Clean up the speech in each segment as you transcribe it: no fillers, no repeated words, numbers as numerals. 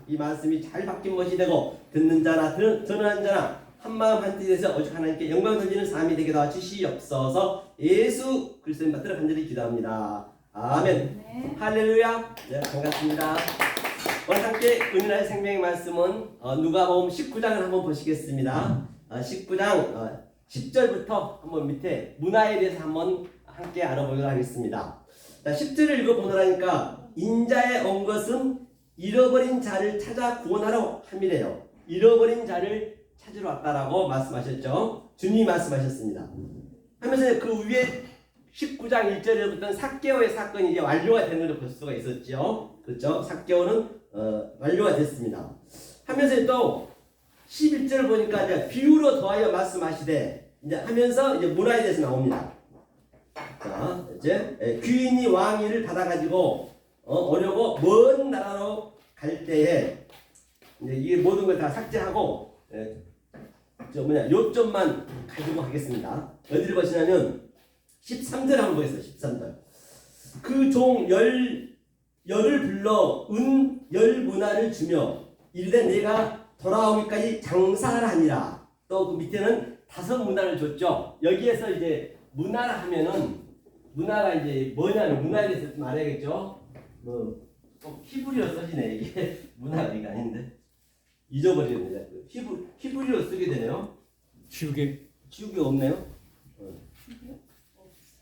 이 말씀이 잘 박힌 것이 되고 듣는 자나 전하는 자나 한마음 한뜻에서 오직 하나님께 영광 돌리는 삶이 되게 도와주시옵소서. 예수 그리스도의 받들어 간절히 기도합니다. 아멘. 네. 할렐루야. 네, 반갑습니다. 오늘 함께 은혜의 생명의 말씀은 누가복음 19장을 한번 보시겠습니다. 19장 10절부터 한번 밑에 문화에 대해서 한번 함께 알아보도록 하겠습니다. 자, 10절을 읽어보노라니까 인자에 온 것은 잃어버린 자를 찾아 구원하러 함이래요. 잃어버린 자를 찾으러 왔다라고 말씀하셨죠. 주님이 말씀하셨습니다. 하면서 그 위에 19장 1절에부터 삭개오의 사건이 이제 완료가 되는 걸 볼 수가 있었죠. 그렇죠? 삭개오는 완료가 됐습니다. 하면서 또 11절을 보니까 이제 비유로 더하여 말씀하시되 이제 하면서 이제 문화에 대해서 나옵니다. 자, 이제 귀인이 왕위를 받아가지고 오려고 먼 나라로 갈 때에 이제 이 모든 걸 다 삭제하고 요점만 가지고 하겠습니다. 어디를 보시냐면 13절 한번 보겠습니다. 13절. 그 종 열을 불러 열 문화를 주며 이르되 내가 돌아오기까지 장사를 하니라. 또 그 밑에는 5 문화를 줬죠. 여기에서 이제 문화라 하면은 문화가 이제 뭐냐면 문화에 대해서 말해야겠죠. 꼭 히브리어 써지네. 이게 문화가 이게 아닌데 잊어버리는데 히브리어 쓰게 되네요. 지우개 없네요.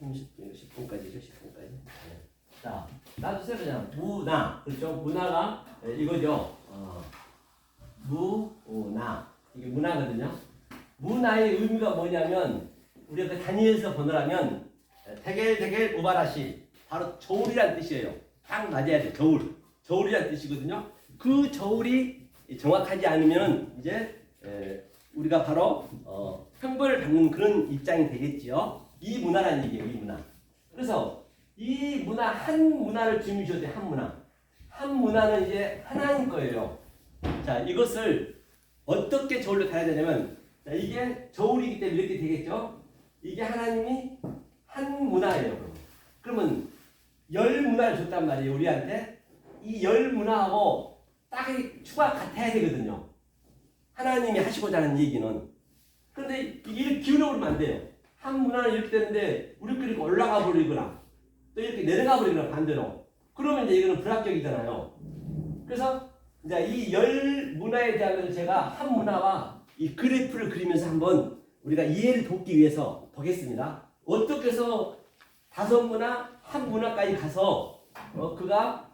10분까지죠. 10분까지. 네. 자, 놔주세요. 그냥 문화. 그렇죠? 문화가 이거죠. 문화. 이게 문화거든요. 문화의 의미가 뭐냐면 우리가 그 다니엘서 보느라면 대겔 우바라시 바로 저울이란 뜻이에요. 딱 맞아야 돼. 저울이란 뜻이거든요. 그 저울이 정확하지 않으면 이제 우리가 바로 형벌을 받는 그런 입장이 되겠지요. 이 문화라는 얘기예요. 이 문화. 그래서 이 문화 한 문화를 주무셔도 돼. 한 문화는 이제 하나님 거예요. 자, 이것을 어떻게 저울로 달아야 되냐면 자, 이게 저울이기 때문에 이렇게 되겠죠. 이게 하나님이 한 문화예요. 그러면 열 문화를 줬단 말이에요. 우리한테 이 열 문화하고 딱 추가 같아야 되거든요. 하나님이 하시고자 하는 얘기는. 그런데 이게 기울어 버리면 안 돼요. 한 문화는 이렇게 되는데 우리끼리 올라가 버리거나 또 이렇게 내려가 버리거나 반대로. 그러면 이제 이거는 불합격이잖아요. 그래서 이제 이 열 문화에 대한 제가 한 문화와 이 그래프를 그리면서 한번 우리가 이해를 돕기 위해서 보겠습니다. 어떻게 해서 5 문화, 한 문화까지 가서 그가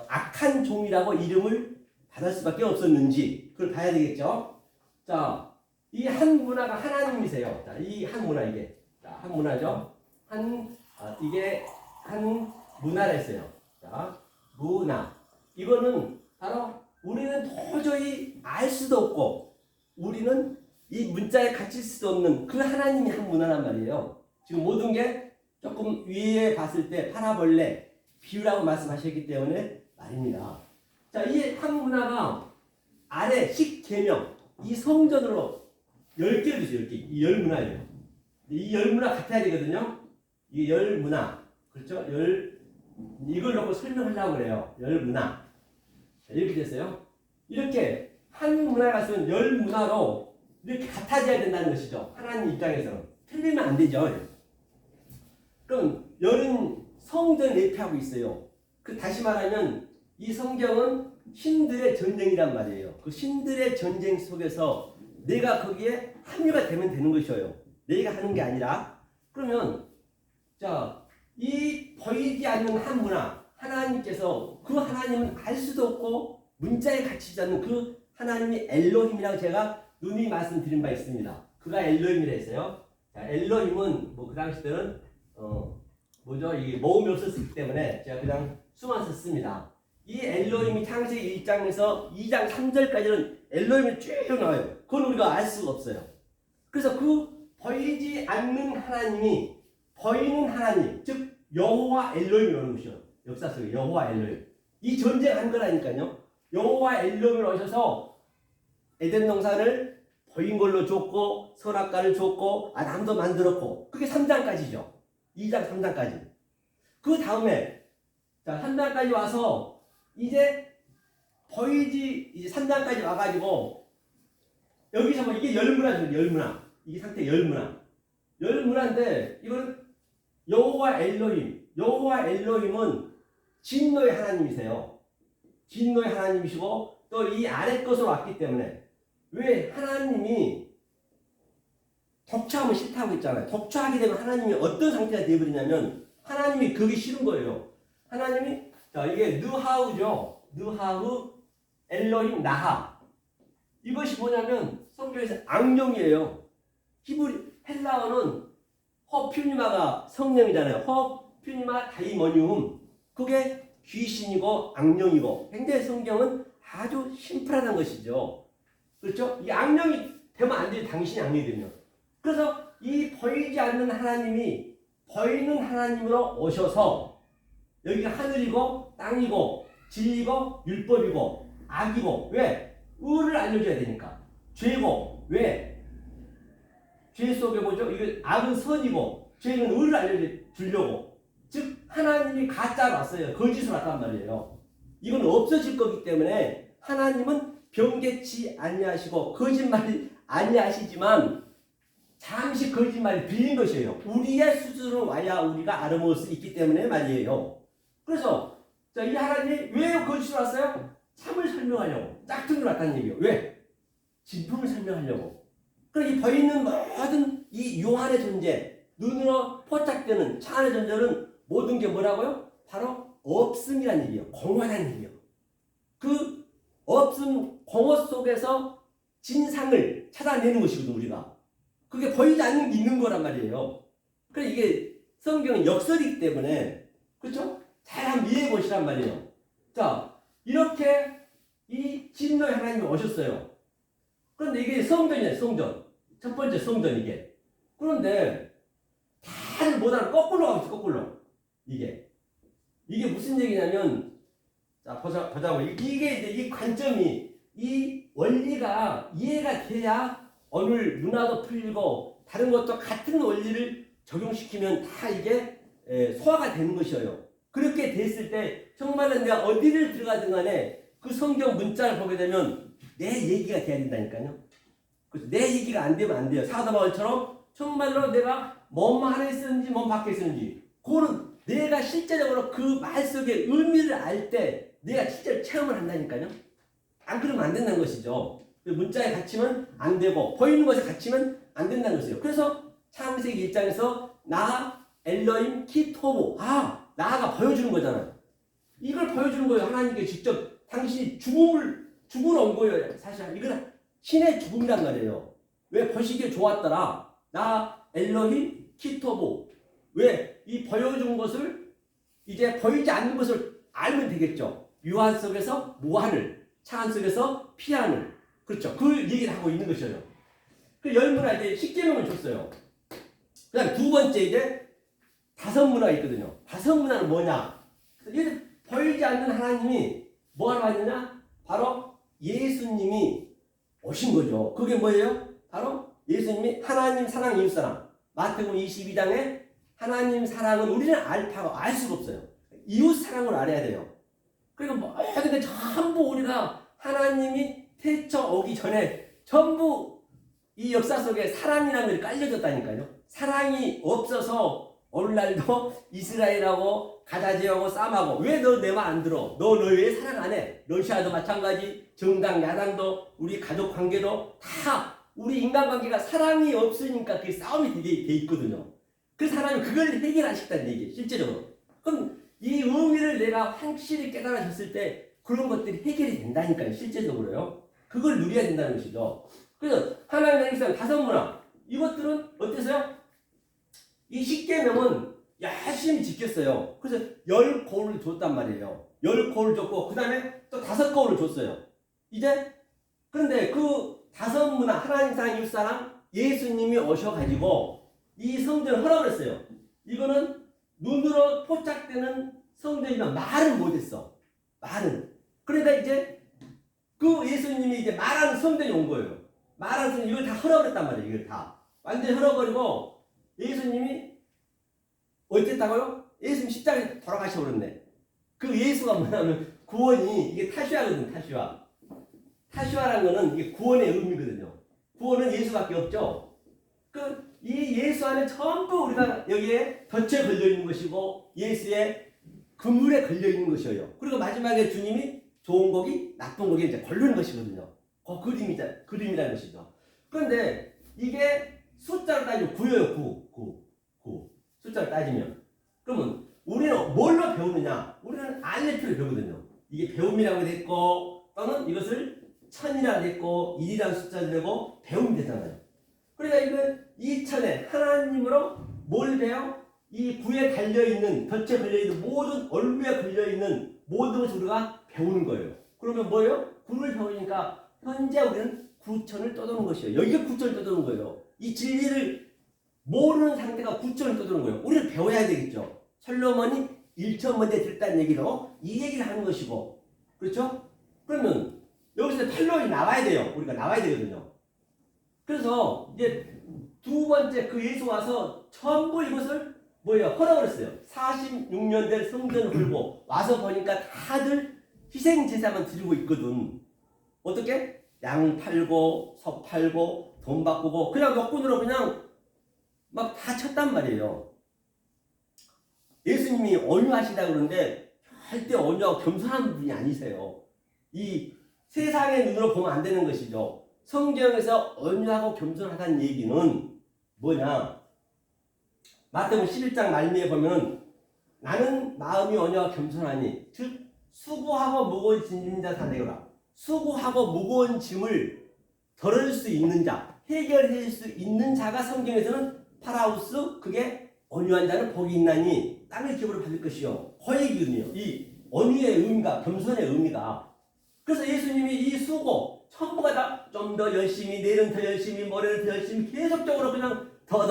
악한 종이라고 이름을 받을 수밖에 없었는지 그걸 봐야 되겠죠. 자, 이 한 문화가 하나님이세요. 자, 이 한 문화 이게 한 문화죠. 이게 한 문화라 했어요. 자, 문화. 이거는 바로 우리는 도저히 알 수도 없고 우리는 이 문자에 갇힐 수도 없는 그 하나님이 한 문화란 말이에요. 지금 모든 게 조금 위에 봤을 때 파라볼레 비유라고 말씀하셨기 때문에 말입니다. 자, 이 한 문화가 아래 10계명 이 성전으로 10개를 주세요. 10개. 이 열 문화예요. 이 열 문화 같아야 되거든요. 이 열 문화. 그렇죠? 이걸 놓고 설명하려고 그래요. 열 문화. 이렇게 됐어요. 이렇게 한 문화에 갔으면 열 문화로 이렇게 같아져야 된다는 것이죠. 하나님 입장에서는. 틀리면 안 되죠. 그럼 열은 성전을 대표하고 있어요. 다시 말하면 이 성경은 신들의 전쟁이란 말이에요. 그 신들의 전쟁 속에서 내가 거기에 합류가 되면 되는 것이에요. 내가 하는 게 아니라. 그러면 자, 이 보이지 않는 한 문화 하나님께서 그 하나님은 알 수도 없고 문자에 갇히지 않는 그 하나님이 엘로힘이라고 제가 누누이 말씀드린 바 있습니다. 그가 엘로힘이라 했어요. 자, 엘로힘은 그 당시 때는 이게 모음이 없었기 때문에 제가 그냥 수만 썼습니다. 이 엘로힘이 창세기 1장에서 2장 3절까지는 엘로힘이 쭉 나와요. 그건 우리가 알 수가 없어요. 그래서 그 보이지 않는 하나님이 보이는 하나님, 즉 여호와 엘로힘이라는 것이요. 역사 속에 여호와 엘로힘. 이 전쟁한 거라니까요. 여호와 엘로힘이 오셔서 에덴 동산을 보인 걸로 줬고 선악과를 줬고 아담도 만들었고 그게 3장까지죠. 2장 3장까지. 그 다음에 자 3장까지 와서 이제 보이지 이제 3장까지 와가지고 여기서 뭐 이게 열문화죠. 열문화. 이게 상태 열문화. 열문화인데 이거는 여호와 엘로힘. 여호와 엘로힘은 진노의 하나님이세요. 진노의 하나님이시고 또 이 아래 것으로 왔기 때문에 왜 하나님이 독처하면 싫다고 했잖아요. 독처하게 되면 하나님이 어떤 상태가 되어버리냐면 하나님이 그게 싫은 거예요. 하나님이 자 이게 느하우죠. 느하우 엘로힘 나하. 이것이 뭐냐면 성경에서 악령이에요. 히브리 헬라어는 허퓨니마가 성령이잖아요. 허퓨니마 다이모니움. 그게 귀신이고 악령이고 굉장히 성경은 아주 심플하다는 것이죠. 그렇죠? 이 악령이 되면 안 돼요. 당신이 악령이 되면. 그래서 이 보이지 않는 하나님이 보이는 하나님으로 오셔서 여기가 하늘이고 땅이고 진리고 율법이고 악이고 왜? 의를 알려줘야 되니까. 죄고 왜? 죄 속에 뭐죠? 이거 악은 선이고 죄는 의를 알려주려고. 즉 하나님이 가짜로 왔어요. 거짓으로 왔단 말이에요. 이건 없어질 거기 때문에 하나님은 변개치 아니하시고 거짓말이 아니하시지만 잠시 거짓말이 빌린 것이에요. 우리의 수준으로 와야 우리가 알아먹을 수 있기 때문에 말이에요. 그래서 자, 이 하나님이 왜 거짓으로 왔어요? 참을 설명하려고. 짝퉁으로 왔다는 얘기예요. 왜? 진품을 설명하려고. 그러니까 이 보이는 모든 이 요한의 존재, 눈으로 포착되는 차 안의 존재는 모든 게 뭐라고요? 바로 없음이라는 얘기예요. 공허라는 얘기예요. 그 없음, 공허 속에서 진상을 찾아내는 것이거든요, 우리가. 그게 보이지 않는 게 있는 거란 말이에요. 그래 이게 성경은 역설이기 때문에 그렇죠? 잘 한번 이해해 보시란 말이에요. 자, 이렇게 이 진노의 하나님이 오셨어요. 그런데 이게 성전이에요, 성전. 첫 번째 성전 이게. 그런데 다들 못하는 거꾸로 가고 있어, 거꾸로. 이게 무슨 얘기냐면 자 보자고 이게 이제 이 관점이 이 원리가 이해가 돼야 오늘 문화도 풀리고 다른 것도 같은 원리를 적용시키면 다 이게 소화가 되는 것이에요. 그렇게 됐을 때 정말로 내가 어디를 들어가든 간에 그 성경 문자를 보게 되면 내 얘기가 돼야 된다니까요. 그래서 내 얘기가 안 되면 안 돼요. 사도 바울처럼 정말로 내가 몸 안에 쓰는지 몸 밖에 쓰는지 그거는 내가 실제적으로 그 말 속의 의미를 알 때 내가 실제로 체험을 한다니까요. 안 그러면 안 된다는 것이죠. 문자에 갇히면 안 되고 보이는 것에 갇히면 안 된다는 것이에요. 그래서 창세기 1장에서 나 엘로힘 키토보 나가 보여주는 거잖아요. 이걸 보여주는 거예요. 하나님께 직접 당신이 죽으러 온 거예요. 사실 이건 신의 죽음이란 말이에요. 왜 보시기에 좋았더라. 나 엘로힘 키토보. 왜? 이 보여준 것을 이제 보이지 않는 것을 알면 되겠죠. 유한 속에서 무한을, 차한 속에서 피한을. 그렇죠. 그 얘기를 하고 있는 것이에요. 그 열문화 이제 10계명을 줬어요. 그 다음에 두 번째 이제 다섯 문화가 있거든요. 다섯 문화는 뭐냐? 이제 보이지 않는 하나님이 뭐하러 왔느냐? 바로 예수님이 오신 거죠. 그게 뭐예요? 바로 예수님이 하나님 사랑 이웃사랑. 마태복음 22장에 하나님 사랑은 우리는 알 수가 없어요. 이웃 사랑을 알아야 돼요. 그러니까 근데 전부 우리가 하나님이 태쳐 오기 전에 전부 이 역사 속에 사랑이라는 것이 깔려졌다니까요. 사랑이 없어서 오늘날도 이스라엘하고 가자 지역하고 싸움하고 왜 너 내 말 안 들어? 너 왜 사랑 안 해? 러시아도 마찬가지, 정당 야당도 우리 가족 관계도 다 우리 인간관계가 사랑이 없으니까 그 싸움이 돼 있거든요. 그 사람이 그걸 해결하시다는 얘기예요. 실제적으로. 그럼 이 의미를 내가 확실히 깨달아졌을 때 그런 것들이 해결이 된다니까요. 실제적으로요. 그걸 누려야 된다는 것이죠. 그래서 하나님의 일상 다섯 문화 이것들은 어땠어요? 이 10계명은 열심히 지켰어요. 그래서 10거울을 줬단 말이에요. 10거울을 줬고 그 다음에 또 5거울을 줬어요. 이제 그런데 그 다섯 문화 하나님 사랑 이웃 사랑 예수님이 오셔가지고 이 성전을 허락을 했어요. 이거는 눈으로 포착되는 성전이면 말은 못했어. 말은. 그러니까 이제 그 예수님이 이제 말하는 성전이 온 거예요. 말하는 성전 이걸 다 허락을 했단 말이에요. 이걸 다. 완전히 허락버리고 예수님이 어쨌다고요? 예수님 십자가에 돌아가셔버렸네. 그 예수가 뭐냐면 구원이 이게 타시화거든, 타시화. 타시화라는 거는 이게 구원의 의미거든요. 구원은 예수밖에 없죠. 이 예수 안에 전부 우리가 여기에 덫에 걸려 있는 것이고 예수의 그물에 걸려 있는 것이에요. 그리고 마지막에 주님이 좋은 고기, 나쁜 고기 이제 걸르는 것이거든요. 그 그림이라는 것이죠. 그런데 이게 숫자로 따지면 9예요. 9. 숫자로 따지면. 그러면 우리는 뭘로 배우느냐? 우리는 알레프를 배우거든요. 이게 배움이라고 됐고 또는 이것을 천이라고 됐고 1이라는 숫자를 내고 배우면 되잖아요. 그러니까 이건 2000에 하나님으로 뭘 배워? 이 구에 달려있는 덫에 걸려있는 모든 얼루에 걸려있는 모든 것을 우리가 배우는 거예요. 그러면 뭐예요? 구를 배우니까 현재 우리는 9천을 떠도는 것이에요. 여기가 9천을 떠도는 거예요. 이 진리를 모르는 상태가 9천을 떠도는 거예요. 우리는 배워야 되겠죠. 솔로몬이 1천 번째 들었다는 얘기로 이 얘기를 하는 것이고, 그렇죠? 그러면 여기서 팔로이 나와야 돼요. 우리가 나와야 되거든요. 그래서 이제 두 번째 그 예수 와서 전부 이것을 허락을 했어요. 46년 된 성전을 헐고 와서 보니까 다들 희생 제사만 드리고 있거든. 어떻게? 양 팔고 서 팔고 돈 바꾸고 그냥 역군으로 그냥 막 다 쳤단 말이에요. 예수님이 온유하시다 그러는데 절대 온유하고 겸손한 분이 아니세요. 이 세상의 눈으로 보면 안 되는 것이죠. 성경에서 온유하고 겸손하다는 얘기는 뭐냐? 마태복음 11장 말미에 보면 나는 마음이 온유하고 겸손하니 즉 수고하고 무거운 짐진 자 산대요라. 수고하고 무거운 짐을 덜을 수 있는 자, 해결해 줄 수 있는 자가 성경에서는 파라우스, 그게 온유한 자는 복이 있나니 땅의 기업을 받을 것이요. 그 얘기거든요. 이 온유의 의미가, 겸손의 의미가. 그래서 예수님이 이 수고 전부가 다 좀 더 열심히, 내일은 더 열심히, 모레는 더 열심히 계속적으로 그냥 더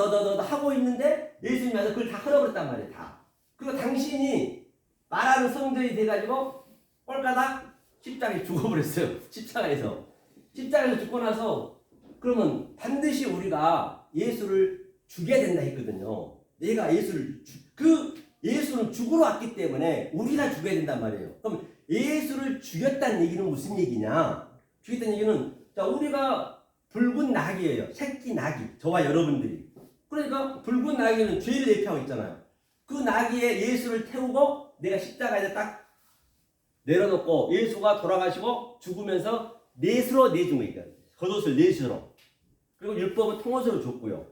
하고 있는데 예수님이 와서 그걸 다 흘려버렸단 말이에요. 다. 그리고 당신이 말하는 성전이 돼가지고 꼴까닥 십자가에 죽어버렸어요. 십자가에서 죽고 나서 그러면 반드시 우리가 예수를 죽여야 된다 했거든요. 내가 예수는 죽으러 왔기 때문에 우리가 죽여야 된단 말이에요. 그럼 예수를 죽였다는 얘기는 무슨 얘기냐? 죽였다는 얘기는 자, 우리가 붉은 낙이에요. 새끼 낙이. 저와 여러분들이. 그러니까 붉은 낙이는 죄를 대표하고 있잖아요. 그 나귀에 예수를 태우고 내가 십자가에 딱 내려놓고 예수가 돌아가시고 죽으면서 넷으로 내준 거니까 겉옷을 넷으로. 그리고 율법은 통옷으로 줬고요.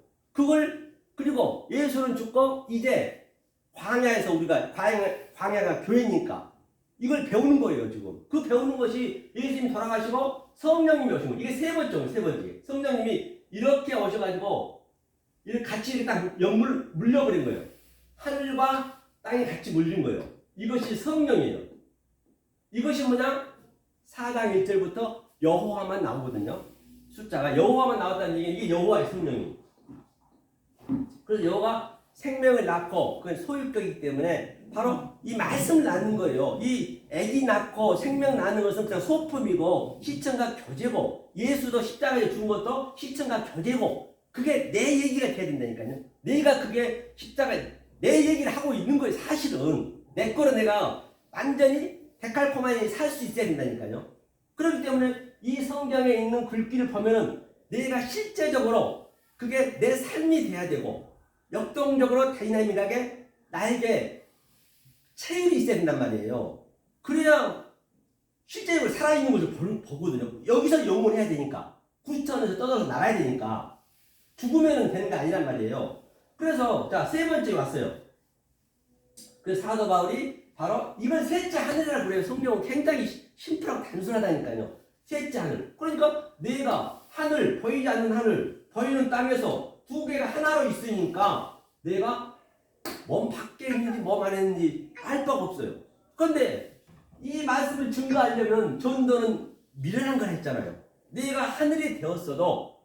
그리고 예수는 죽고 이제 광야에서 우리가 광야가 교회니까 이걸 배우는 거예요. 지금 그 배우는 것이 예수님이 돌아가시고 성령님이 오신 거예요. 이게 세 번째 성령님이 이렇게 오셔가지고 이렇게 같이 이렇게 딱 물려버린 거예요. 하늘과 땅이 같이 물린 거예요. 이것이 성령이에요. 이것이 뭐냐? 4장 1절부터 여호와만 나오거든요. 숫자가 여호와만 나왔다는 얘기는 이게 여호와의 성령이에요. 그래서 여호와 생명을 낳고 그건 소유격이기 때문에 바로 이 말씀을 낳는 거예요. 이 아기 낳고 생명 낳는 것은 그냥 소품이고 시청과 교제고 예수도 십자가에 죽은 것도 시청과 교제고 그게 내 얘기가 돼야 된다니까요. 내가 그게 십자가에 내 얘기를 하고 있는 거예요. 사실은 내 거로 내가 완전히 데칼코마니 살 수 있어야 된다니까요. 그렇기 때문에 이 성경에 있는 글귀를 보면은 내가 실제적으로 그게 내 삶이 돼야 되고 역동적으로 다이나믹하게 나에게 체율이 있어야 된단 말이에요. 그래야 실제적으로 살아있는 것을 보거든요. 여기서 영혼해야 되니까 구천에서 떠나서 나가야 되니까 죽으면 되는 게 아니란 말이에요. 그래서 자, 세 번째 왔어요. 그래서 사도 바울이 바로 이걸 셋째 하늘이라고 그래요. 성경은 굉장히 심플하고 단순하다니까요. 셋째 하늘. 그러니까 내가 하늘, 보이지 않는 하늘, 보이는 땅에서 두 개가 하나로 있으니까 내가 몸 밖에 있는지 몸 안에 있는지 알 바가 없어요. 그런데 이 말씀을 증거하려면 전도는 미련한 걸 했잖아요. 내가 하늘이 되었어도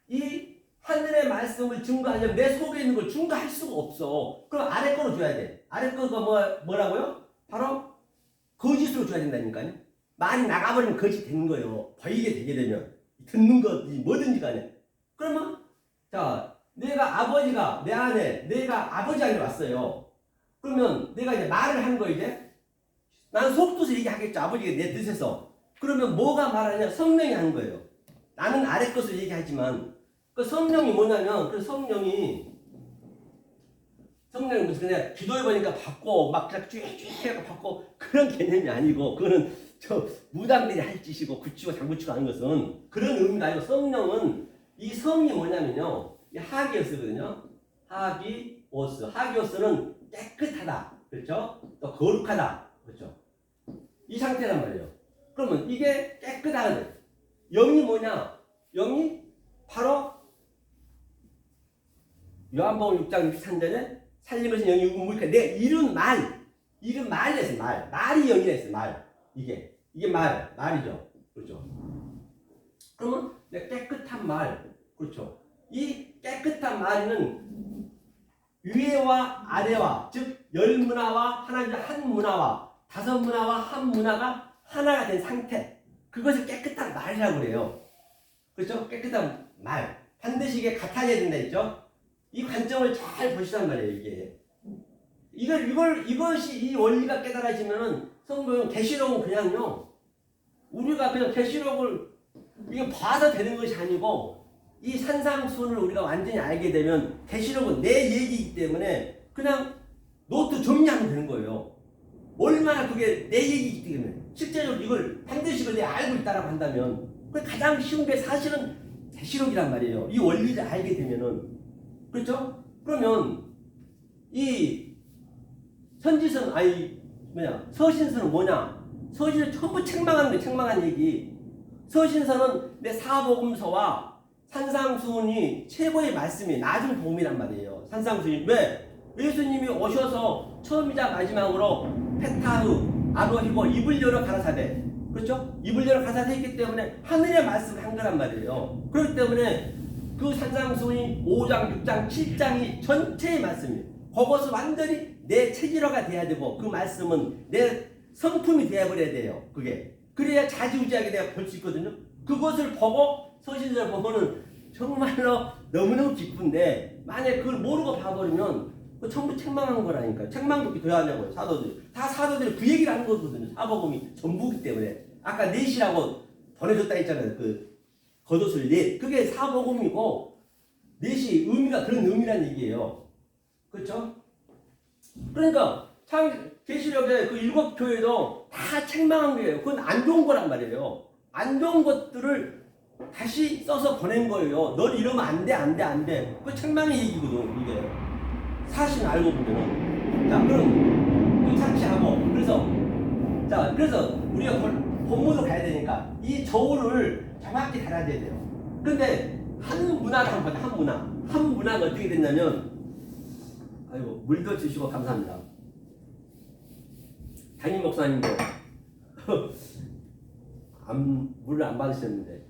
이 하늘의 말씀을 증거하려면 내 속에 있는 걸 증거할 수가 없어. 그럼 아래 거로 줘야 돼. 아래 거가 뭐라고요? 바로 거짓으로 줘야 된다니까요. 말이 나가버리면 거짓 되는 거예요. 보이게 되게 되면. 듣는 거지 뭐든지 간에. 그러면 자, 내가 아버지가 내 안에 내가 아버지 안에 왔어요. 그러면 내가 이제 말을 한 거 이제 난 속뜻을 얘기하겠죠. 아버지가 내 뜻에서. 그러면 뭐가 말하냐? 성령이 하는 거예요. 나는 아래 것을 얘기하지만 그 성령이 뭐냐면 그 성령이 무슨 그냥 기도해 보니까 받고 막 그냥 쭉 받고 그런 개념이 아니고 그거는 저 무당들이 할 짓이고 굳히고 장구치고 하는 것은 그런 의미가 아니고 성령은 이 성이 뭐냐면요. 이 하기오스거든요. 하기오스. 하기오스는 깨끗하다. 그렇죠? 또 거룩하다. 그렇죠? 이 상태란 말이에요. 그러면 이게 깨끗하다. 영이 뭐냐? 영이 바로 요한복음 6장 63절에 살림에서 영이 우물니까 내 이룬 말이랬어요. 말이 영이라 했어요. 말. 이게 말이죠. 그렇죠? 그러면 내 깨끗한 말. 그렇죠? 이 깨끗한 말은 위에와 아래와 즉 열 문화와 하나님 한 문화와 다섯 문화와 한 문화가 하나가 된 상태. 그것을 깨끗한 말이라고 그래요. 그렇죠? 깨끗한 말. 반드시 이게 같아져야 된다 했죠? 이 관점을 잘 보시란 말이에요, 이게. 이것이 이 원리가 깨달아지면은 성경은 계시록은 그냥요. 우리가 그냥 계시록을 이게 봐서 되는 것이 아니고 이 산상수훈을 우리가 완전히 알게 되면 계시록은 내 얘기이기 때문에 그냥 노트 정리하면 되는 거예요. 얼마나 그게 내 얘기이기 때문에 실제적으로 이걸 반드시 이걸 내가 알고 있다라고 한다면 그 가장 쉬운 게 사실은 계시록이란 말이에요. 이 원리를 알게 되면은 그렇죠? 그러면 이 선지서는 서신서는 뭐냐? 서신을 전부 책망하는 거예요. 책망한 얘기. 서신서는 내 사복음서와 산상수훈이 최고의 말씀이 낮은 복음이란 말이에요. 산상수훈이 왜? 예수님이 오셔서 처음이자 마지막으로 페타흐, 아로히고 입을 열어 가라사대. 그렇죠? 입을 열어 가라사대 했기 때문에 하늘의 말씀을 한 거란 말이에요. 그렇기 때문에 그 산상수훈이 5장, 6장, 7장이 전체의 말씀이에요. 그것은 완전히 내 체질화가 돼야 되고 그 말씀은 내 성품이 되어버려야 돼요. 그게. 그래야 자지우지하게 내가 볼 수 있거든요. 그것을 보고 서신서를 보면은 정말로 너무너무 기쁜데 만약에 그걸 모르고 봐버리면 그 전부 책망한 거라니까요. 책망도 이렇게 더 하냐고요. 사도들이. 다 사도들이 그 얘기를 하는 거거든요. 사복음이 전부기 때문에. 아까 넷이라고 보내줬다 했잖아요. 그 겉옷을 넷. 그게 사복음이고 넷이 의미가 그런 의미란 얘기예요. 그렇죠? 그러니까 계시록에 그 7교회도 다 책망한 거예요. 그건 안 좋은 거란 말이에요. 안 좋은 것들을 다시 써서 보낸 거예요. 널 이러면 안 돼. 그 책망의 얘기거든, 이게. 사실 알고 보면은. 자, 그럼 그 착취하고 그래서 우리가 본문으로 가야 되니까 이 저울을 정확히 달아야 돼요. 근데 한 문화를 한번 보자. 한 문화가 어떻게 됐냐면 아이고 물도 주시고 감사합니다. 담임 목사님도 물을 안 받으셨는데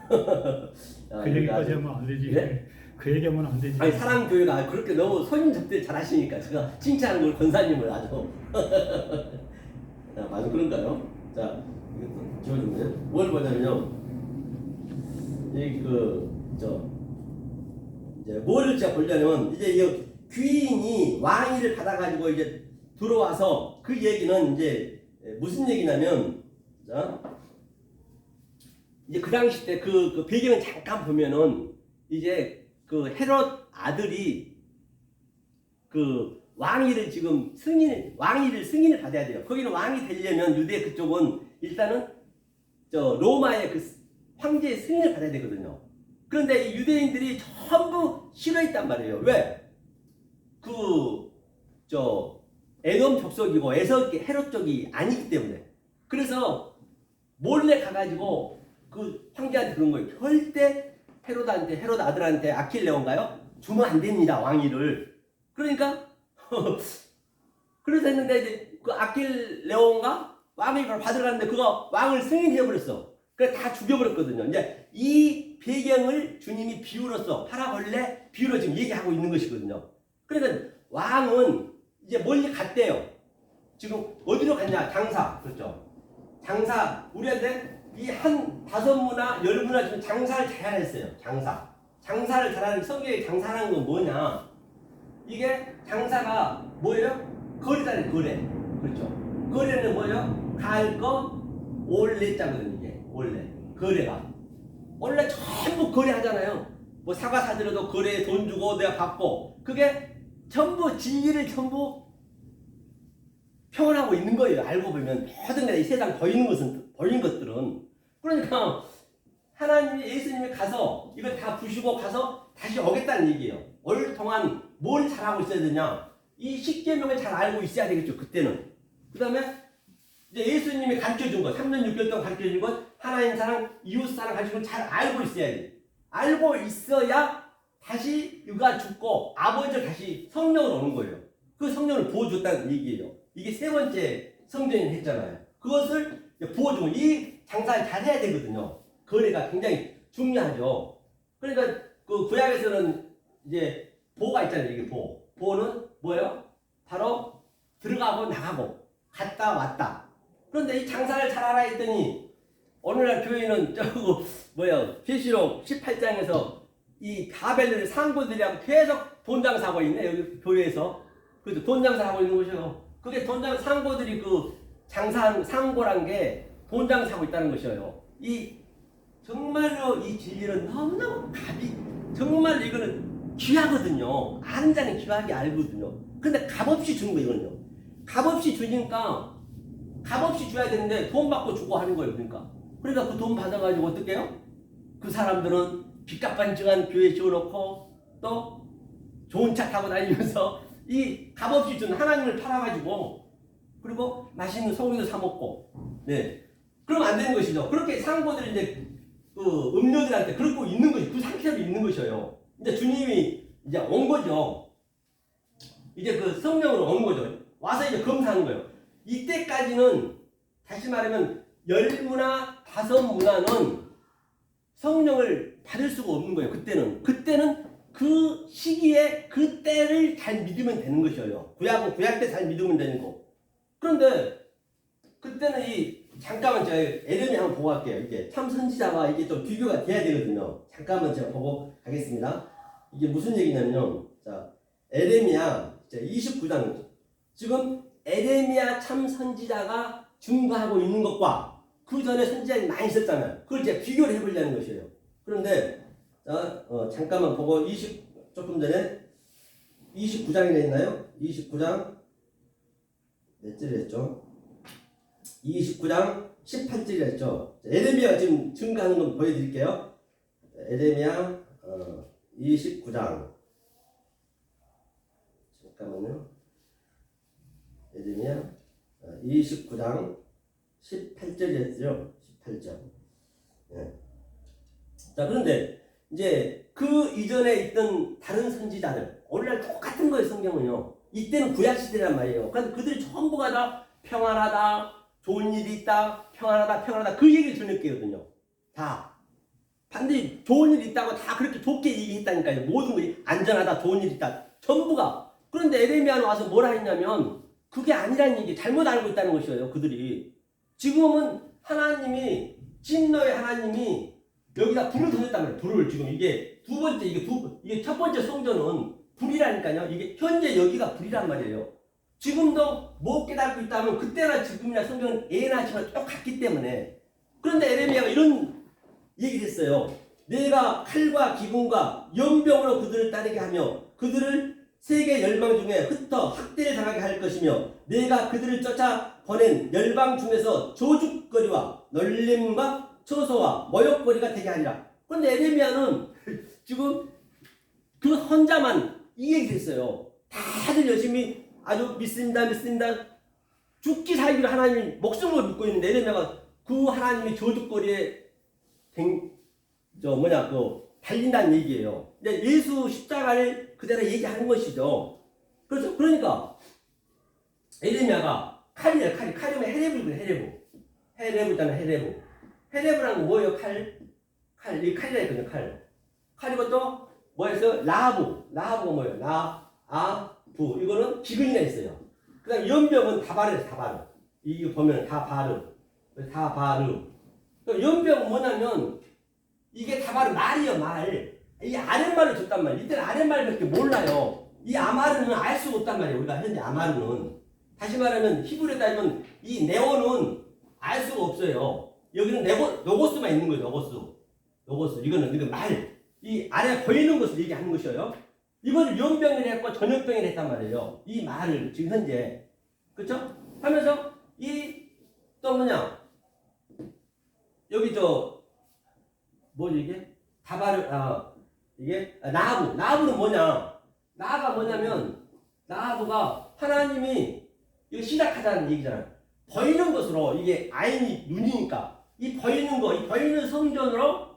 그 얘기까지 하면 안 되지. 네? 그 얘기하면 안 되지. 아니 사랑교회가 그렇게 너무 손님 접대를 잘 하시니까 제가 칭찬하는 걸 권사님을 아주 맞아 그런가요? 자 이것도 지워주면 뭘 보냐면요 이제 뭐를 제가 보려면 이제 이 귀인이 왕위를 받아가지고 이제 들어와서 그 얘기는 이제 무슨 얘기냐면 자 이제 그 당시 때 그 배경을 잠깐 보면은 이제 그 헤롯 아들이 그 왕위를 지금 왕위를 승인을 받아야 돼요. 거기는 왕이 되려면 유대 그쪽은 일단은 저 로마의 그 황제의 승인을 받아야 되거든요. 그런데 이 유대인들이 전부 싫어했단 말이에요. 왜? 에돔 족속이고 헤롯 쪽이 아니기 때문에. 그래서 몰래 가가지고 그 황제한테 그런 거예요. 절대 헤롯 아들한테 아킬레온가요? 주면 안 됩니다, 왕위를. 그러니까 그래서 했는데 이제 그 아킬레온가 왕위를 받으라는데 그거 왕을 승인해버렸어. 그래서 다 죽여버렸거든요. 이제 이 배경을 주님이 비유로서 파라볼레 비유로 지금 얘기하고 있는 것이거든요. 그러니까 왕은 이제 멀리 갔대요. 지금 어디로 갔냐? 장사. 그렇죠. 장사. 우리한테 이 한 5문화, 10문화 지금 장사를 잘 했어요. 장사를 잘하는 성경에 장사라는 건 뭐냐? 이게 장사가 뭐예요? 거래잖아요. 거래. 그렇죠. 거래는 뭐예요? 갈 거 올레자거든요. 이게 원래 거래가 원래 전부 거래하잖아요. 뭐 사과 사들여도 거래에 돈 주고 내가 받고 그게 전부 진리를 전부 표현하고 있는 거예요. 알고 보면 모든 게 이 세상 보이는 것들은 그러니까 하나님이 예수님이 가서 이걸 다 부시고 가서 다시 오겠다는 얘기예요. 올 동안 뭘 잘하고 있어야 되냐? 이 십계명을 잘 알고 있어야 되겠죠. 그때는. 그 다음에 이제 예수님이 가르쳐준 것, 3년 6개월 동안 가르쳐준 것, 하나님 사랑, 이웃 사랑 가르쳐준 걸 잘 알고 있어야 돼. 알고 있어야 다시 육아 죽고 아버지를 다시 성령으로 오는 거예요. 그 성령을 부어줬다는 얘기예요. 이게 세 번째 성전이 했잖아요. 그것을 부어주고 이 장사를 잘 해야 되거든요. 거래가 굉장히 중요하죠. 그러니까 그 구약에서는 이제 보가 있잖아요. 이게 보. 보는 뭐예요? 바로 들어가고 나가고 갔다 왔다. 그런데 이 장사를 잘 알아 했더니 오늘날 교회는 저거 뭐야 계시록 18장에서 이 바벨론의 상고들이하고 계속 돈 장사하고 있네. 여기 교회에서. 그래서 돈 장사하고 있는 것이요. 그게 돈 장사 상고들이 그 장사한 상고란 게 돈 장사하고 있다는 것이에요. 이 정말로 이 진리는 너무너무 정말 이거는 귀하거든요. 아는 자는 귀하게 알거든요. 근데 값없이 주는 거예요, 이거는요. 값없이 주니까 값없이 줘야 되는데 돈 받고 주고 하는 거예요, 그러니까. 그러니까 그 돈 받아가지고 어떻게 해요? 그 사람들은 빚값반증한 교회에 지어놓고 또 좋은 차 타고 다니면서 이 값없이 준 하나님을 팔아가지고 그리고 맛있는 소고기도 사 먹고, 네. 그러면 안 되는 것이죠. 그렇게 상고들이 이제 그 음료들한테 그러고 있는 것이 그 상태로 있는 것이에요. 이제 주님이 이제 온 거죠. 이제 그 성령으로 온 거죠. 와서 이제 검사하는 거예요. 이때까지는 다시 말하면 10문화, 5문화는 성령을 받을 수가 없는 거예요. 그때는 그 시기에 그 때를 잘 믿으면 되는 것이에요. 구약은 구약 때 잘 믿으면 되는 거. 그런데 그때는 잠깐만 제가 에레미야 한번 보고 갈게요. 이게 참 선지자와 이게 좀 비교가 돼야 되거든요. 잠깐만 제가 보고 가겠습니다. 이게 무슨 얘기냐면요. 자, 에레미야 29장. 지금 에레미야 참 선지자가 증거하고 있는 것과 그 전에 선지자들이 많이 있었잖아요. 그걸 제가 비교를 해보려는 것이에요. 그런데 자, 잠깐만 보고 조금 전에 29장이나 있나요? 29장 몇 절에 했죠? 29장 18절이라 했죠. 에레미야가 지금 증거하는 건 보여드릴게요. 에레미야 29장 잠깐만요. 에레미야 29장 18절이었죠. 18절. 네. 자, 그런데 이제 그 이전에 있던 다른 선지자들 오늘날 똑같은 거예요. 성경은요. 이때는 구약시대란 말이에요. 그래서 그들이 전부가 다 평안하다, 좋은 일이 있다, 평안하다 그 얘기를 전했거든요. 다 반드시 좋은 일이 있다고 다 그렇게 좋게 얘기했다니까요. 모든 것이 안전하다, 좋은 일이 있다, 전부가. 그런데 에레미야는 와서 뭐라 했냐면 그게 아니라는 얘기, 잘못 알고 있다는 것이에요. 그들이 지금은 하나님이 진노의 하나님이 여기다 불을 던졌단 말이에요. 불을 지금 이게 두 번째 이게 첫 번째 성전은 불이라니까요. 이게 현재 여기가 불이란 말이에요. 지금도 못 깨닫고 있다면 그때나 지금이나 성경은 예나 지금 똑같기 때문에. 그런데 에레미야가 이런 얘기를 했어요. 내가 칼과 기근과 연병으로 그들을 따르게 하며 그들을 세계 열방 중에 흩어 학대를 당하게 할 것이며 내가 그들을 쫓아 보낸 열방 중에서 조죽거리와 널림과 처소와 모욕거리가 되게 하리라. 그런데 에레미야는 지금 그 혼자만 이 얘기를 했어요. 다들 열심히 아주 믿습니다. 죽기 살기로 하나님 목숨을 믿고 있는데 에레미야가 그 하나님이 조죽거리에 달린다는 얘기예요. 근데 예수 십자가를 그대로 얘기하는 것이죠. 그러니까 에레미야가 칼이에요. 칼이면 헤레브잖아요. 헤레브라는 건 뭐예요? 이 칼이라니까요. 칼이고 또 뭐였어요? 라하브가 뭐예요? 라아부. 이거는 기근이나 있어요. 그 다음에 연병은 다바르. 이거 보면 다바르. 연병은 뭐냐면 이게 다바르 말이에요. 말. 이 아랫말을 줬단 말이에요. 이때는 아랫말밖에 몰라요. 이 아마르는 알 수가 없단 말이에요. 우리가 현재 아마르는 다시 말하면 히브리에 따지면 이 네오는 알 수가 없어요. 여기는 로고스만 있는 거예요. 로고스. 이거는 말. 이 아래 보이는 것을 얘기하는 것이에요. 이걸 연병을 했고 전염병을 했단 말이에요. 이 말을 지금 현재. 그렇죠? 하면서 또 뭐냐? 여기 뭐지 이게? 나하부는 뭐냐? 나가 뭐냐면 나하부가 하나님이 이거 시작하자는 얘기잖아요. 보이는 것으로 이게 아인이 눈이니까 이 보이는 성전으로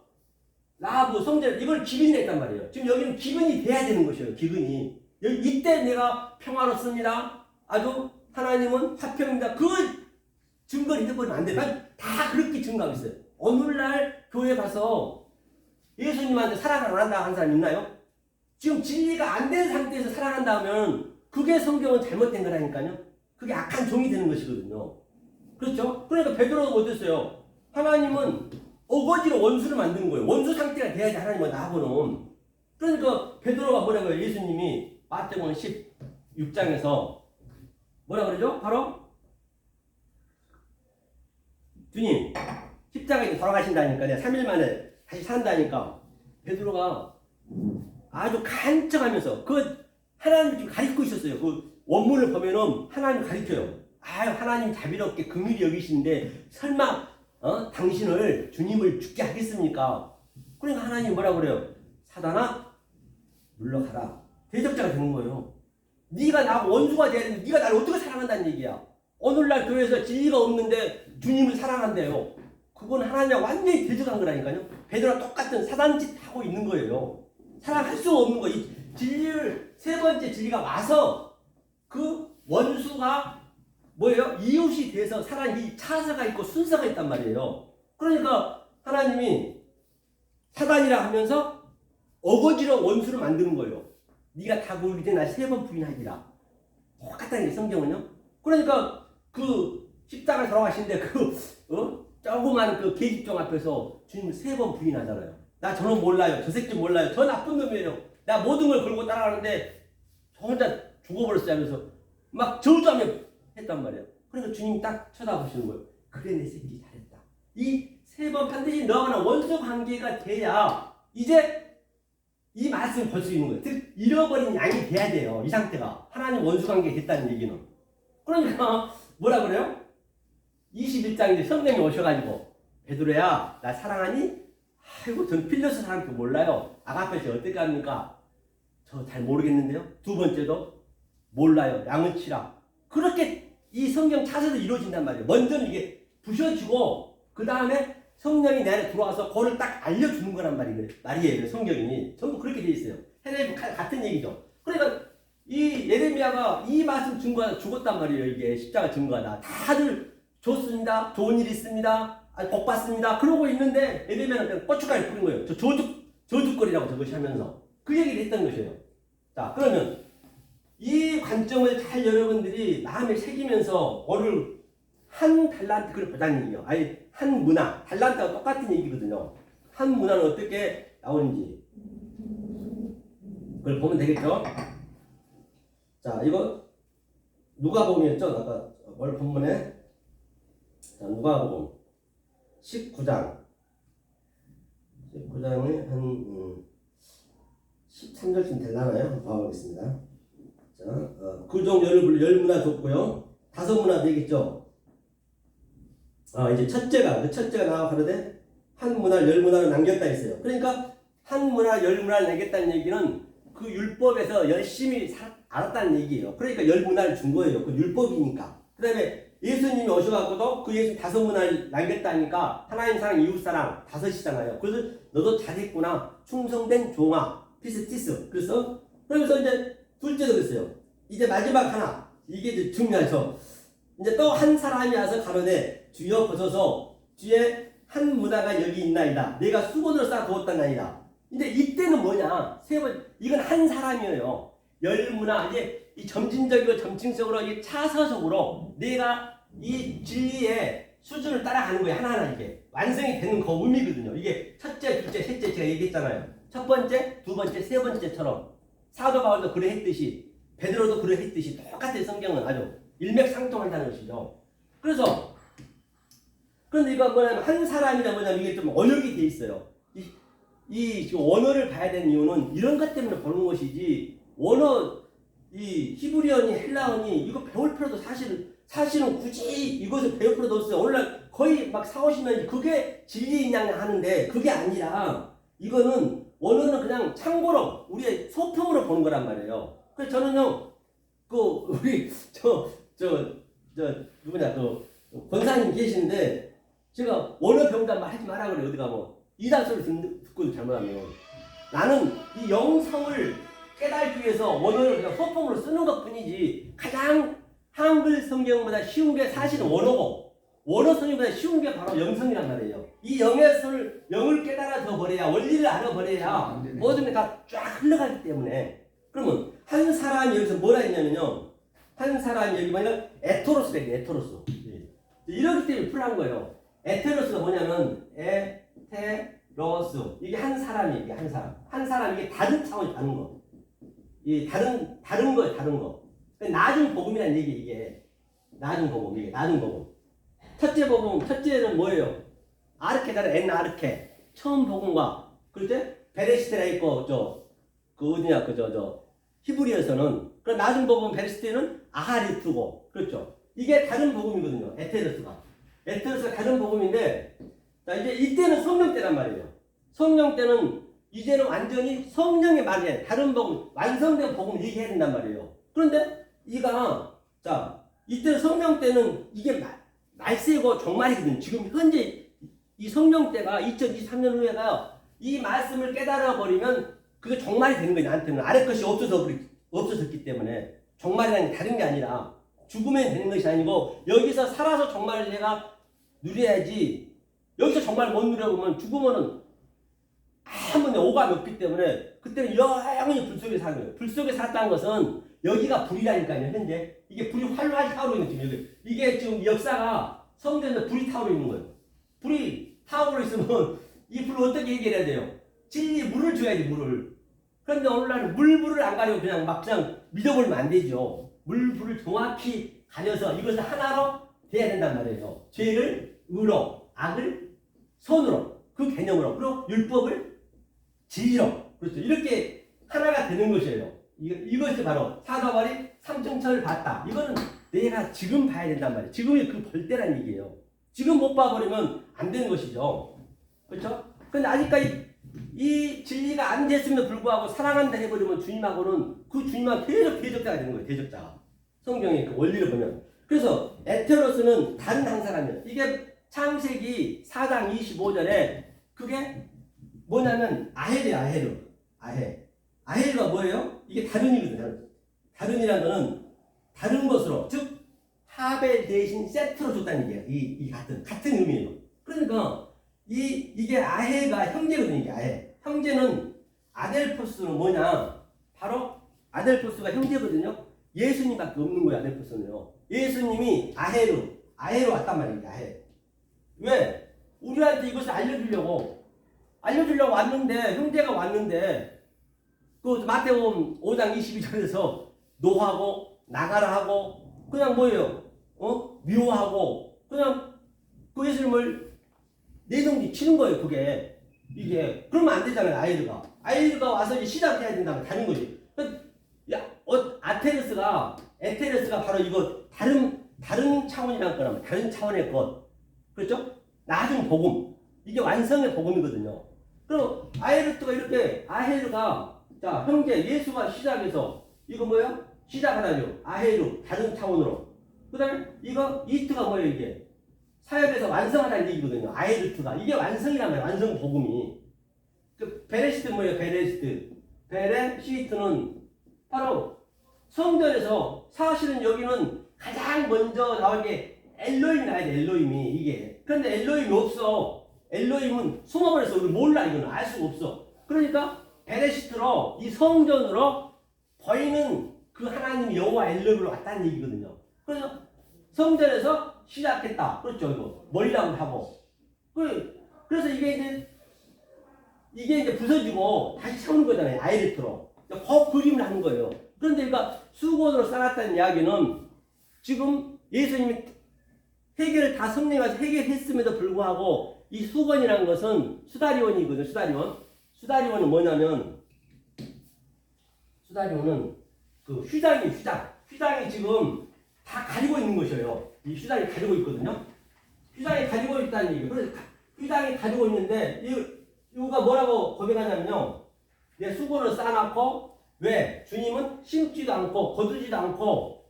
라하부 성전 이걸 기근이 했단 말이에요. 지금 여기는 기근이 돼야 되는 것이에요. 기근이. 이때 내가 평화롭습니다. 아주 하나님은 화평입니다. 그 증거를 해버리면 안 돼. 다 그렇게 증거하고 있어요. 오늘날 교회 가서 예수님한테 사랑 안 한다 하는 사람 있나요? 지금 진리가 안 된 상태에서 사랑한다 하면 그게 성경은 잘못된 거라니까요. 그게 악한 종이 되는 것이거든요. 그렇죠? 그러니까 베드로가 어땠어요? 하나님은 어거지로 원수를 만드는 거예요. 원수 상태가 돼야지 하나님은 나하고는. 그러니까 베드로가 뭐라고요? 예수님이 마태복음 16장에서 뭐라 그러죠? 바로 주님 십자가에 돌아가신다니까 3일 만에 다시 산다니까 베드로가 아주 간청하면서 그 하나님 좀 가리키고 있었어요. 그 원문을 보면은 하나님 가리켜요. 하나님 자비롭게 긍휼히 여기시는데 설마 당신을 주님을 죽게 하겠습니까? 그러니까 하나님 뭐라 그래요? 사단아 물러가라. 대적자가 되는 거예요. 네가 나하고 원수가 돼야 되는데 네가 나를 어떻게 사랑한다는 얘기야. 오늘날 교회에서 진리가 없는데 주님을 사랑한대요. 그건 하나님과 완전히 대적한 거라니까요. 베드로가 똑같은 사단짓 하고 있는 거예요. 사랑할 수 없는 거. 이 진리를 세 번째 진리가 와서 그 원수가 뭐예요? 이웃이 돼서 사랑 이 차사가 있고 순서가 있단 말이에요. 그러니까 하나님이 사단이라 하면서 어거지로 원수를 만드는 거예요. 네가 다 보이기 전에 나 3번 부인하리라. 똑같다는 게 성경은요. 그러니까 그 십자가에 돌아가시는데 조그만 그 계집종 앞에서 주님을 3번 부인하잖아요. 나 저는 몰라요. 저 새끼 몰라요. 저 나쁜 놈이에요. 나 모든 걸 걸고 따라가는데 저 혼자 죽어버렸어요 하면서 막 저주하며 했단 말이에요. 그러니까 주님이 딱 쳐다보시는 거예요. 그래 내 새끼 잘했다. 이 3번 반드시 너와 나 원수 관계가 돼야 이제 이 말씀을 볼 수 있는 거예요. 즉 잃어버린 양이 돼야 돼요. 이 상태가 하나님 원수 관계가 됐다는 얘기는. 그러니까 뭐라 그래요? 21장인데 성령이 오셔가지고 베드로야 나 사랑하니? 아이고 전 필려서 사람도 몰라요. 아가페시 어떻게 합니까? 저 잘 모르겠는데요. 두 번째도 몰라요. 양은 치라. 그렇게 이 성경 차세도 이루어진단 말이에요. 먼저는 이게 부셔지고 그 다음에 성령이 내 안에 들어와서 그거를 딱 알려주는 거란 말이에요. 성경이 전부 그렇게 돼 있어요. 헤레브 같은 얘기죠. 그러니까 이 예레미야가 이 말씀 증거하다 죽었단 말이에요. 이게 십자가 증거하다. 다들 좋습니다. 좋은 일 있습니다. 복 받습니다. 그러고 있는데 예레미야는 그냥 고춧가루 뿌린 거예요. 저 저주거리라고 저것이 하면서 그 얘기를 했던 것이에요. 자 그러면 이 관점을 잘 여러분들이 마음에 새기면서 오늘 한 달란트 그걸 보자는 얘기예요. 아니 한 문화 달란트와 똑같은 얘기거든요. 한 문화는 어떻게 나오는지 그걸 보면 되겠죠. 자 이거 누가복음이었죠. 아까 월 본문에 자, 누가복음 19장에 한 13절쯤 되려나요? 봐보겠습니다. 자, 구종 열 문화 줬고요. 5문화 되겠죠. 이제 첫째가 나와 가로되 한 문화 열 문화를 남겼다 했어요. 그러니까 한 문화 열 문화를 남겼다는 얘기는 그 율법에서 열심히 알았다는 얘기예요. 그러니까 열 문화를 준 거예요. 그 율법이니까. 그다음에 예수님이 오셔가지고도 그 예수 5문화를 남겼다니까 하나님 사랑, 이웃 사랑 5이잖아요. 그래서 너도 잘했구나. 충성된 종아, 피스티스. 그래서 그러면서 이제 둘째도 그랬어요. 이제 마지막 하나. 이게 이제 중요하죠. 이제 또 한 사람이 와서 가로되 주여 보소서 주의 한 문화가 여기 있나이다. 내가 수건으로 쌓아두었다나이다. 근데 이때는 뭐냐? 이건 한 사람이에요. 열 문화 이제 이 점진적이고 점층적으로 이 차서적으로 내가 이 진리의 수준을 따라가는 거예요. 하나하나 이게 완성이 되는 그 의미거든요. 이게 첫째, 둘째, 셋째 제가 얘기했잖아요. 첫 번째, 두 번째, 세 번째처럼 사도 바울도 그래 했듯이 베드로도 그래 했듯이 똑같은 성경은 아주 일맥상통한다는 것이죠. 그래서 그런데 이거 뭐냐면 한 사람이라 뭐냐면 이게 좀 언역이 돼 있어요. 이 원어를 봐야 되는 이유는 이런 것 때문에 보는 것이지 원어 이 히브리어니 헬라어니 이거 배울 필요도 사실은 굳이 이것을 배울 필요도 없어요. 오늘날 거의 막 사오시면 그게 진리냐 하는데 그게 아니라 이거는 원어는 그냥 참고로 우리의 소품으로 보는 거란 말이에요. 그래서 저는요 그 우리 누구냐 그 권사님 계시는데 제가 원어 배운단 말 하지 마라 그래. 어디 가면 이단 소리 듣고 잘못하면 나는 이 영성을 깨달기 위해서 원어를 그냥 소품으로 쓰는 것 뿐이지 가장 한글 성경보다 쉬운 게 사실은 원어고 원어 성경보다 쉬운 게 바로 영성이란 말이에요. 이 영을 깨달아서 버려야 원리를 알아버려야 모든 게 다 쫙 흘러가기 때문에 그러면 한 사람이 여기서 뭐라 했냐면요. 한 사람이 여기 뭐냐면 에토로스가 있어요. 에토로스. 이러기 때문에 풀한 거예요. 에테로스가 뭐냐면 에테로스 이게 한 사람이에요. 이게 한 사람 이게 다른 차원이 다른 거. 이 다른 거예요. 다른 거. 나중 복음이라는 얘기 이게 나중 복음 이게 나중 복음. 첫째 복음 첫째는 뭐예요? 아르케다는 엔 아르케 처음 복음과 그때 베레시테라 있고 그 어디냐 히브리어에서는 그 나중 복음 베레시테는 아하리트고 그렇죠. 이게 다른 복음이거든요. 에테로스가 다른 복음인데 자 이제 이때는 성령 때란 말이에요. 성령 때는 이제는 완전히 성령의 말에 다른 복음 완성된 복음을 얘기해야 된단 말이에요. 그런데 이때 성령 때는 이게 말세고 종말이거든요. 지금 현재 이 성령 때가 2023년 후에가 이 말씀을 깨달아 버리면 그게 종말이 되는 거예요. 나한테는 아래 것이 없어졌기 때문에 종말이라는 게 다른 게 아니라 죽으면 되는 것이 아니고 여기서 살아서 종말을 내가 누려야지 여기서 정말 못 누려보면 죽으면은 아무 오감이 없기 때문에 그때는 영원히 불 속에 사는 거예요. 불 속에 살았다는 것은 여기가 불이라니까요. 현재 이게 불이 활활 타오르고 있는 지금 여기 이게 지금 역사가 성전에서 불이 타오르고 있는 거예요. 불이 타오르고 있으면 이 불을 어떻게 해결해야 돼요? 진리 물을 줘야지 물을. 그런데 오늘날은 물불을 안 가리고 그냥 믿어버리면 안 되죠. 물불을 정확히 가려서 이것을 하나로 돼야 된단 말이에요. 죄를 의로, 악을 선으로, 그 개념으로, 그리고 율법을 진리로. 그렇죠. 이렇게 하나가 되는 것이에요. 이것이 바로 사도바울이 삼층천을 봤다. 이거는 내가 지금 봐야 된단 말이에요. 지금이 그 볼 때란 얘기예요. 지금 못 봐버리면 안 되는 것이죠. 그렇죠? 근데 아직까지 이 진리가 안 됐음에도 불구하고 사랑한다 해버리면 주님하고는 그 주님하고 계속 대적자가 되는 거예요. 대적자가. 성경의 그 원리를 보면. 그래서 에테로스는 다른 한 사람이에요. 이게 창세기 4장 25절에 그게 뭐냐면 아헬이에요. 아헬가 뭐예요? 이게 다른이거든요. 다른이라는 거는 다른 것으로 즉 하벨 대신 세트로 줬다는 얘기예요. 이 같은 의미예요. 그러니까 이게 아헬가 형제거든요. 이게 아헬. 형제는 아델포스는 뭐냐? 바로 아델포스가 형제거든요. 예수님밖에 없는 거예요. 아델포스는요. 예수님이 아헬로 왔단 말이에요. 아헬. 왜? 우리한테 이것을 알려주려고 왔는데 형제가 왔는데 그 마태복음 5장 22절에서 노하고 나가라 하고 그냥 뭐예요? 미워하고 그냥 그 예수님을 내동지 치는 거예요. 이게 그러면 안 되잖아요. 아이르가 와서 이제 시작해야 된다면 다른 거지. 에테르스가 바로 이거 다른 차원이란 거라면 다른 차원의 것. 그렇죠? 나중 복음. 이게 완성의 복음이거든요. 그럼 아헬가 자 형제 예수가 시작해서 이거 뭐야? 시작하나요? 아헬로 다른 차원으로. 그다음에 이거 이트가 뭐예요? 이게 사역에서 완성하다는 얘기거든요. 아헬루트가 이게 완성이란 말이에요. 완성 복음이. 그 베레시트 뭐예요? 베레시트는 바로 성전에서 사실은 여기는 가장 먼저 나올 게 엘로힘이 나야 돼. 엘로힘이 이게. 그런데 엘로힘이 없어. 엘로힘은 숨어버려서 우리 몰라. 이거는 알 수가 없어. 그러니까 베레시트로 이 성전으로 보이는 그 하나님 여호와 엘로힘으로 왔다는 얘기거든요. 그래서 성전에서 시작했다. 그렇죠. 이거 머리라고 하고. 그래서 이게 이제 부서지고 다시 세우는 거잖아요. 아이레트로. 그 그림을 하는 거예요. 그런데 그러니까 수건으로 쌓았다는 이야기는 지금 예수님이 해결을 다 성령에서 해결했음에도 불구하고 이 수건이라는 것은 수다리원이거든요. 수다리원은 뭐냐면 수다리원은 그 휘장이에요. 휘장이 지금 다 가지고 있는 것이에요. 이 휘장이 가지고 있거든요. 휘장이 가지고 있다는 얘기예요. 그래서 휘장이 가지고 있는데 이유가 뭐라고 고백하냐면요. 내 수건을 쌓아놓고 왜? 주님은 심지도 않고 거두지도 않고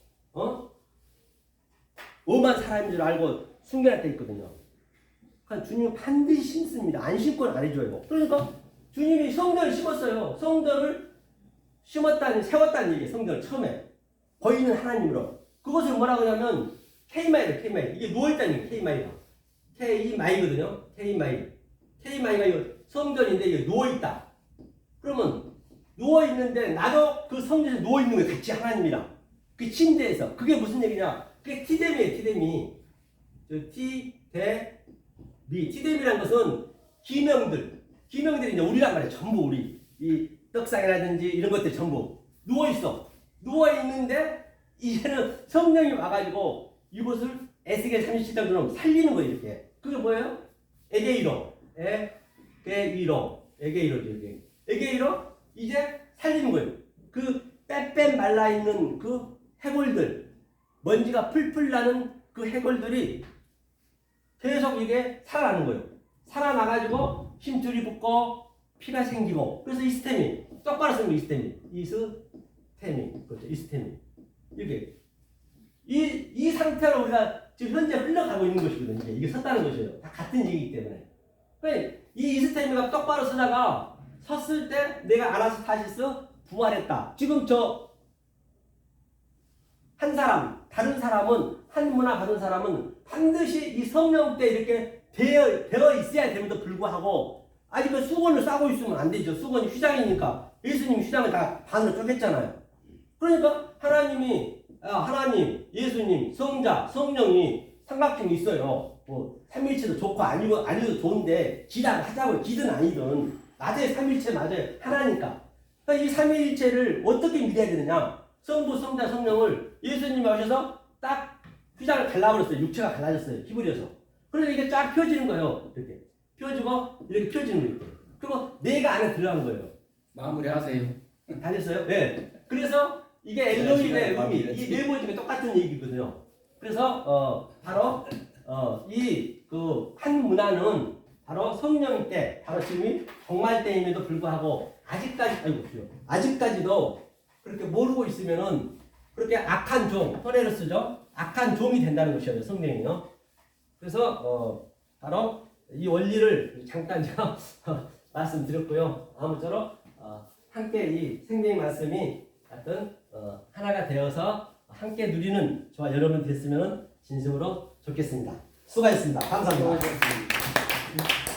엄한 사람인 줄 알고 숨겨놨다 있거든요. 그러니까 주님은 반드시 심습니다. 안 심고는 안 해줘요. 그러니까 주님이 성전을 심었어요. 성전을 세웠다는 얘기예요. 성전을 처음에 보이는 하나님으로. 그것을 뭐라고 하냐면 K마이를 이게 누워있다는 얘기예요. K마이거든요. K마이가 이거 성전인데 이게 누워있다. 그러면 누워있는데 나도 그 성전에 누워있는 거예요. 같이 하나님이랑 그 침대에서. 그게 무슨 얘기냐? 그게 티데미예요. 티데미라는 것은 기명들이 이제 우리란 말이에요. 전부 우리 이 떡상이라든지 이런 것들 전부 누워있는데 이제는 성령이 와가지고 이곳을 에스겔 37장처럼 살리는 거예요. 이렇게. 그게 뭐예요? 에게이로 이제 살리는 거예요. 그 빼빼 말라있는 그 해골들, 먼지가 풀풀 나는 그 해골들이 계속 이게 살아나는 거예요. 살아나가지고 힘줄이 붙고 피가 생기고. 그래서 이스테미 똑바로 쓰는 거 이스테미 이렇게 이 상태로 우리가 지금 현재 흘러가고 있는 것이거든요. 이게 섰다는 것이에요. 다 같은 얘기이기 때문에. 그러니까 이 이스테미가 똑바로 서다가 섰을 때 내가 아나스타시스 부활했다. 지금 다른 사람은 한 문화 받은 사람은 반드시 이 성령 때 이렇게 되어 있어야 됨에도 불구하고 아직 그 수건을 싸고 있으면 안 되죠. 수건이 휘장이니까. 예수님 휘장을 다 반으로 쪼갰잖아요. 그러니까 하나님, 예수님, 성자, 성령이 삼각형이 있어요. 뭐 삼일체도 좋고 아니도 좋은데 기랑 하자고 기든 아니든 맞아요. 삼일체 맞아요. 하나니까. 그러니까 이 삼일체를 어떻게 믿어야 되느냐? 성부, 성자, 성령을 예수님이 오셔서 딱 휘장을 갈라버렸어요. 육체가 갈라졌어요. 기울여서. 그래서 이게 쫙 펴지는 거예요. 이렇게 펴지고 이렇게 펴지는 거예요. 그리고 내가 안에 들어간 거예요. 마무리하세요. 다 됐어요? 네. 그래서 이게 엘로힘의 의미, 이 네모지가 똑같은 얘기거든요. 그래서 바로 이 그 한 문화는 바로 성령 때, 바로 지금이 종말 때임에도 불구하고 아직까지도 그렇게 모르고 있으면은 그렇게 악한 종, 헌해를 쓰죠. 악한 종이 된다는 것이에요. 성령이요. 그래서 바로 이 원리를 잠깐 제가 말씀드렸고요. 아무쪼록 함께 이 생명의 말씀이 하여튼 하나가 되어서 함께 누리는 저와 여러분 됐으면 진심으로 좋겠습니다. 수고하셨습니다. 감사합니다. 수고하셨습니다.